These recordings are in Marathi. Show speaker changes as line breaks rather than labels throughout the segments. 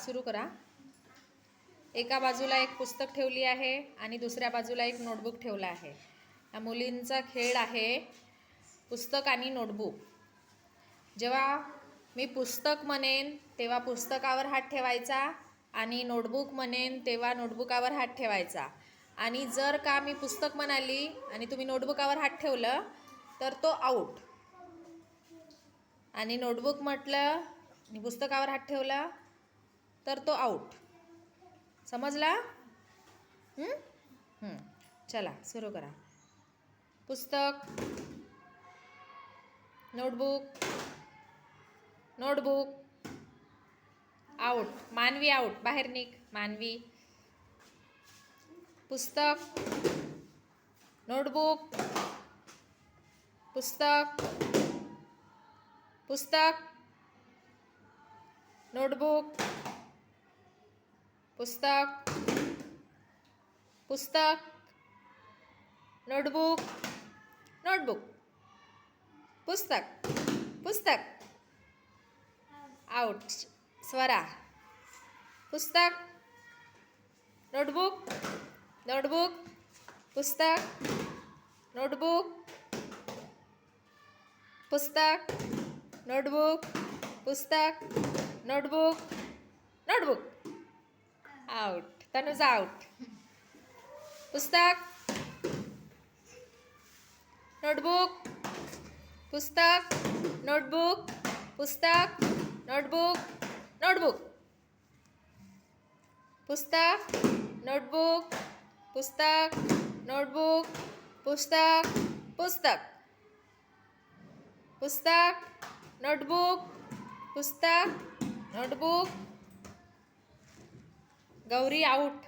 सुरू करा. एका बाजूला एक पुस्तक ठेवली आहे आणि दुसऱ्या बाजूला एक नोटबुक ठेवला आहे. या मुलींचा खेळ आहे पुस्तक आणि नोटबुक. जेव्हा मी पुस्तक म्हणेन तेव्हा पुस्तकावर हात ठेवायचा आणि नोटबुक म्हणेन तेव्हा नोटबुकावर हात ठेवायचा. आणि जर का मी पुस्तक म्हणाली आणि तुम्ही नोटबुकावर हात ठेवलं तर तो आऊट. आणि नोटबुक म्हटलं आणि पुस्तकावर हात ठेवला तर तो आऊट. समजला? चला सुरू करा. पुस्तक, नोटबुक, नोटबुक, आऊट. मानवी आऊट, बाहेर निघ. मानवी. पुस्तक, नोटबुक, पुस्तक, पुस्तक, नोटबुक, पुस्तक, पुस्तक, नोटबुक, नोटबुक, पुस्तक, पुस्तक, आउट. स्वरा. पुस्तक, नोटबुक, नोटबुक, पुस्तक, नोटबुक, पुस्तक, नोटबुक, पुस्तक, notebook, notebook. Out. Tanuja out. पुस्तक, नोटबुक, पुस्तक, नोटबुक, पुस्तक, नोटबुक, नोटबुक, पुस्तक, नोटबुक, पुस्तक, नोटबुक, पुस्तक, पुस्तक, पुस्तक, नोटबुक, पुस्तक, नोटबुक. गौरी आउट.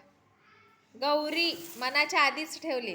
गौरी मनाच्या आधीच ठेवली.